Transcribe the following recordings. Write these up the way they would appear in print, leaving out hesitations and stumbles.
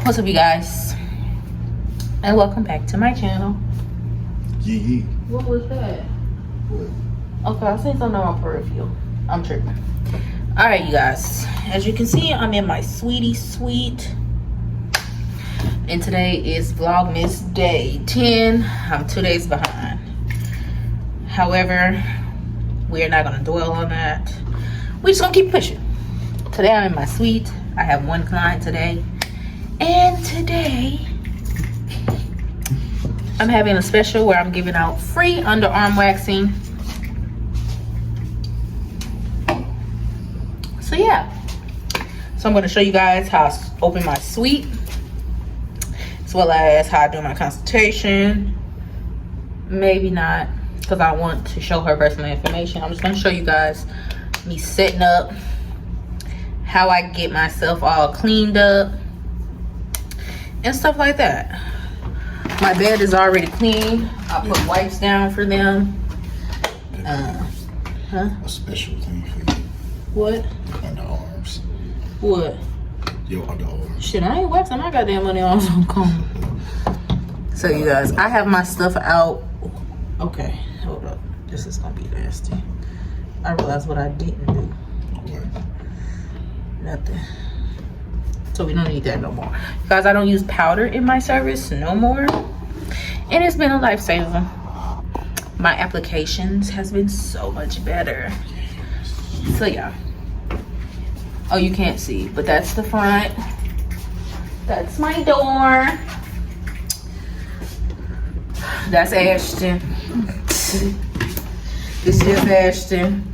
What's up, you guys, and welcome back to my channel. Yee. What was that? What? Okay, I seen something on my peripheral. I'm tripping. All right, you guys, as you can see, I'm in my sweetie suite, and today is vlogmas day 10. I'm 2 days behind. However, we're not gonna dwell on that. We're just gonna keep pushing. Today I'm in my suite. I have one client today, and today I'm having a special where I'm giving out free underarm waxing. So yeah, so I'm going to show you guys how I open my suite, as well as how I do my consultation. Maybe not, because I want to show her personal information. I'm just going to show you guys me setting up, how I get myself all cleaned up and stuff like that. My bed is already clean. I put wipes down for them. A special thing for you. What? Underarms. What? Your underarms. Shit, I ain't waxing my goddamn money on some comb. So you guys, I have my stuff out. Okay, hold up. This is gonna be nasty. I realized what I didn't do. What? Nothing. So we don't need that no more. Guys, I don't use powder in my service no more. And it's been a lifesaver. My applications has been so much better. So yeah. Oh, you can't see, but that's the front. That's my door. That's Ashton. This is Ashton.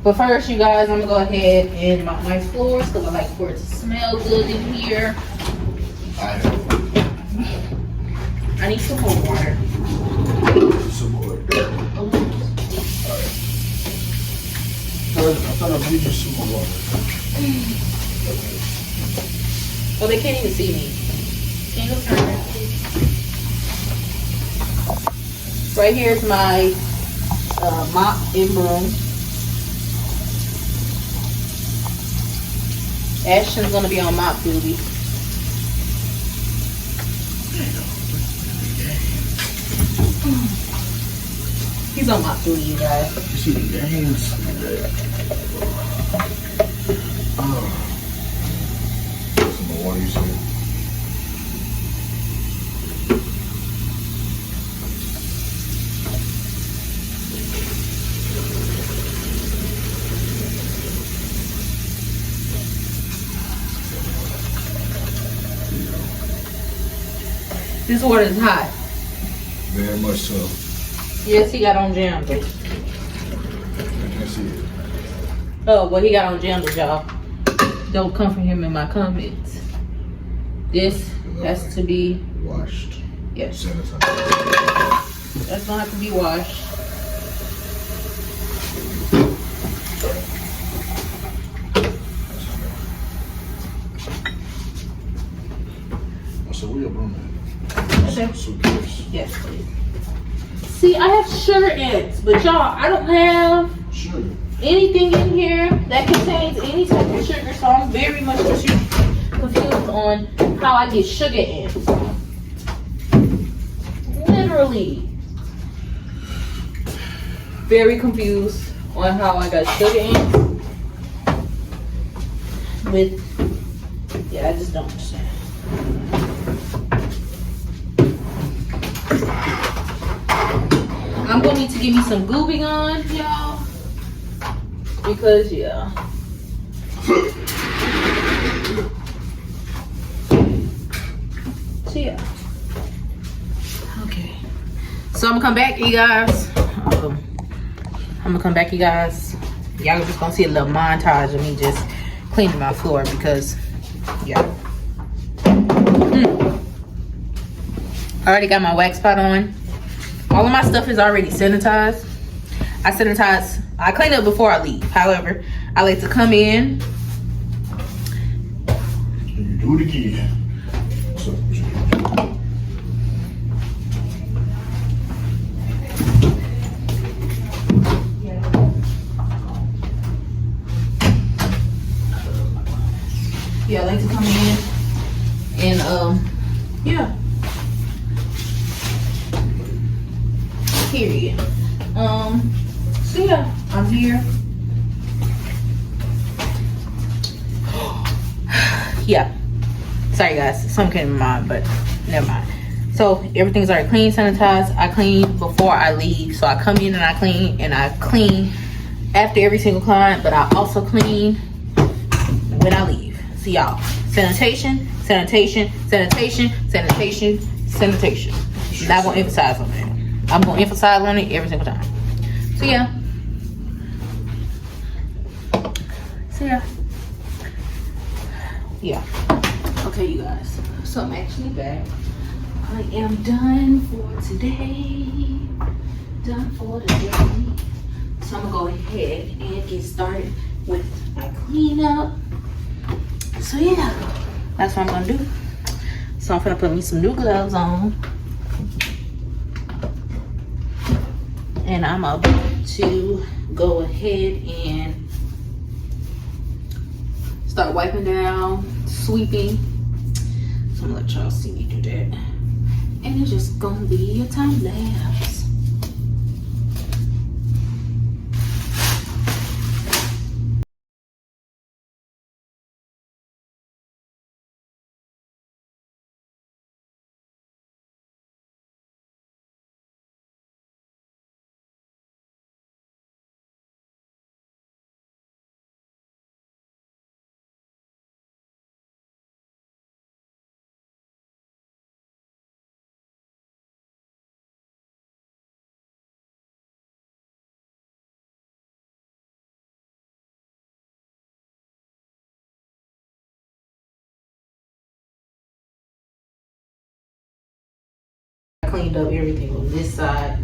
But first, you guys, I'm gonna go ahead and mop my floors because I like for it to smell good in here. I need some more water. Some more. Oh. I thought I'd give you some more water. Oh, they can't even see me. Can you go turn that, please? Right here is my mop and broom. Ashton's gonna be on mop duty. He's on mop duty, you guys. You see the games? Oh. Some more water, you said? This water is hot. Very much so. Yes, he got on jams. I can't see it. Oh, well, he got on jams, y'all. Don't come for him in my comments. This has to be washed. Yes. Sanitized. That's gonna have to be washed. So we are on that. Okay. Suitcase. Yes, please. See, I have sugar ants, but y'all, I don't have Sugar. anything in here that contains any type of sugar, so I'm very much confused on how I get sugar ants. Literally. Very confused on how I got sugar ants. Yeah, I just don't understand. I'm gonna need to give me some goobing on, y'all. Because, yeah. So, yeah. Okay. So, I'm gonna come back, you guys. Y'all just gonna see a little montage of me just cleaning my floor because, yeah. I already got my wax pot on. All of my stuff is already sanitized. I clean up before I leave. However, I like to come in. You do it again. So, Yeah, I like to come in and Period. So yeah, I'm here. Yeah. Sorry guys, something came to mind, but never mind. So everything's already clean, sanitized. I clean before I leave. So I come in and I clean after every single client, but I also clean when I leave. So y'all, sanitation, sanitation, sanitation, sanitation, sanitation. I'm not gonna emphasize on that. I'm gonna emphasize on it every single time. So yeah. Yeah. Okay, you guys. So I'm actually back. I am done for today. Done for the day. So I'm gonna go ahead and get started with my cleanup. So yeah, that's what I'm gonna do. So I'm gonna put me some new gloves on. And I'm about to go ahead and start wiping down, sweeping. So I'm gonna let y'all see me do that. And it's just gonna be a time lapse. I cleaned up everything on this side.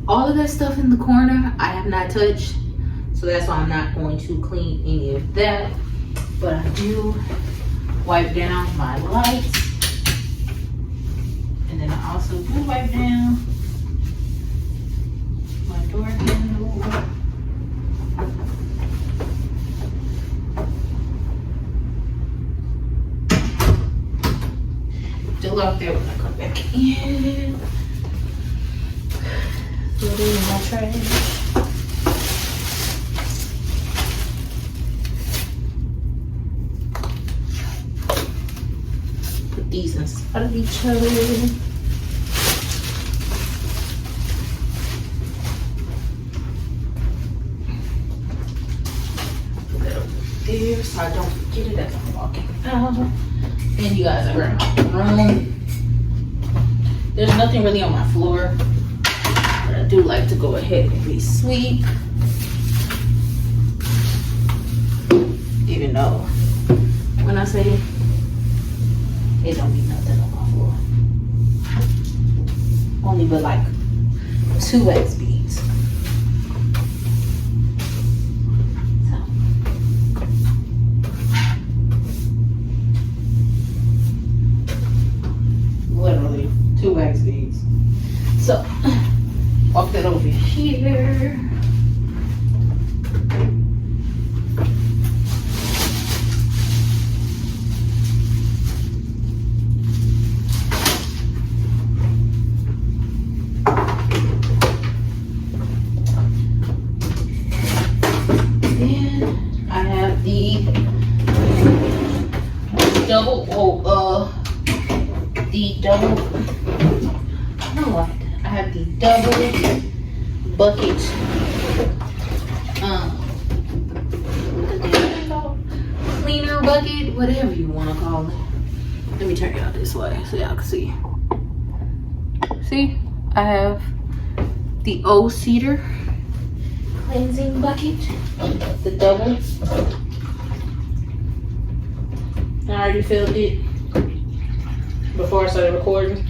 All of that stuff in the corner, I have not touched. So that's why I'm not going to clean any of that. But I do wipe down my lights. And then I also do wipe down my door handle. Still out there when I come back in. Put it in my trash. Put these inside of each other. Put that over there so I don't forget it as I'm walking out. And you guys are in my room. There's nothing really on my floor, but I do like to go ahead and re-sweep. Even though when I say it don't be nothing on my floor. Only but like 2 wax beads. So. Literally 2 wax beads. So walk that over here. I have the double bucket, cleaner bucket, whatever you want to call it. Let me turn it out this way so y'all can see. See, I have the old cedar cleansing bucket, the double. I already filled it before I started recording.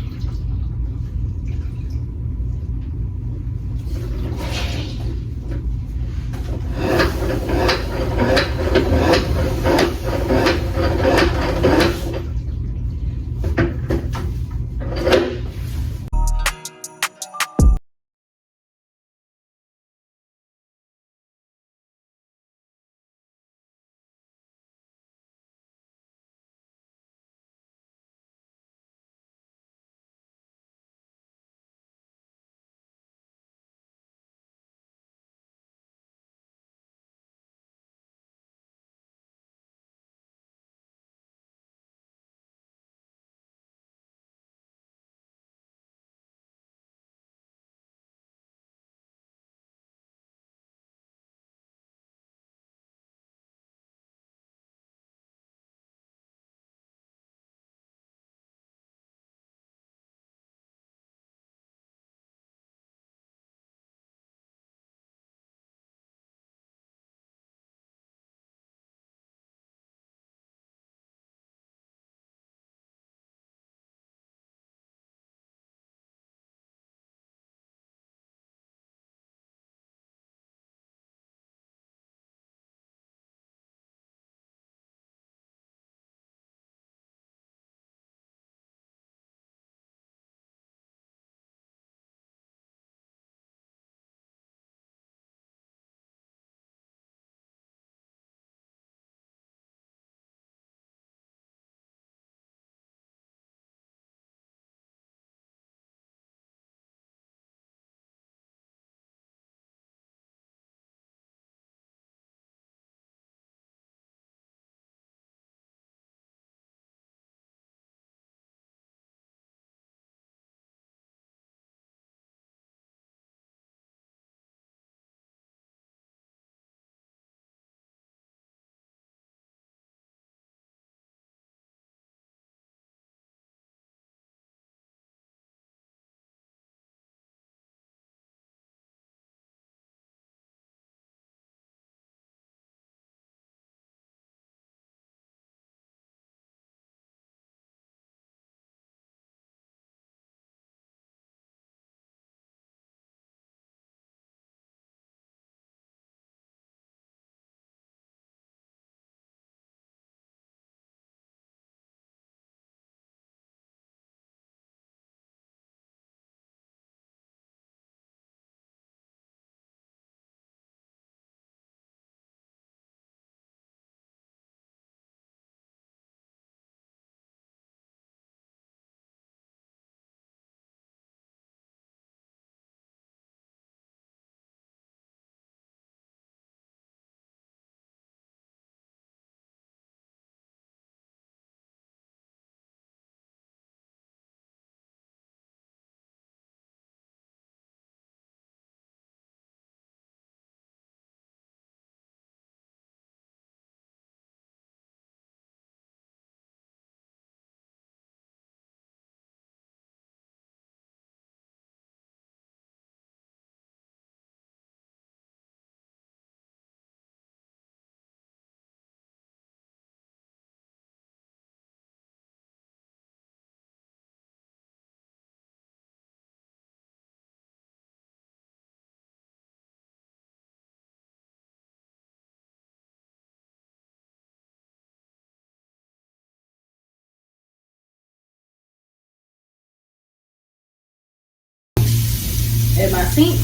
at my sink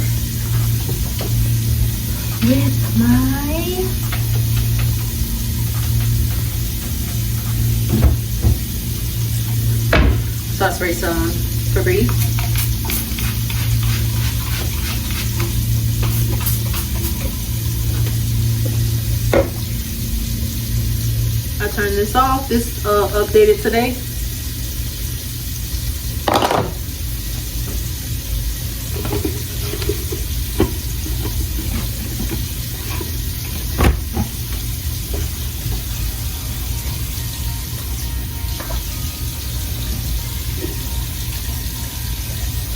with my so I spray some Febreze. I turned this off. This updated today.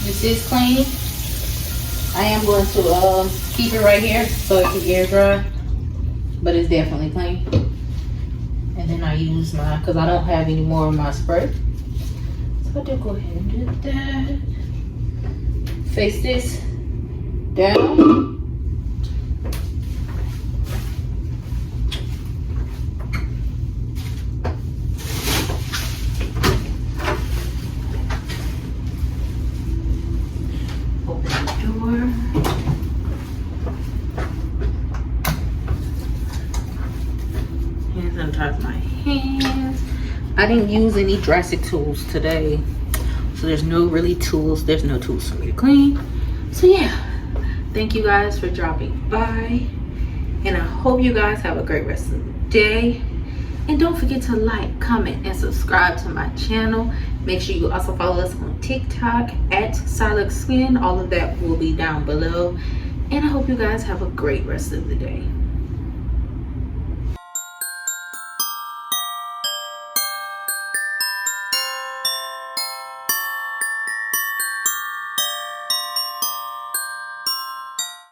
This is clean. I am going to keep it right here so it can air dry, but it's definitely clean. And then I use my, because I don't have any more of my spray, so I do go ahead and do that. Face this down. Sanitize my hands. I didn't use any drastic tools today, so there's no tools for me to clean. So yeah, thank you guys for dropping by, and I hope you guys have a great rest of the day. And don't forget to like, comment, and subscribe to my channel. Make sure you also follow us on TikTok at Silex Skin. All of that will be down below, and I hope you guys have a great rest of the day.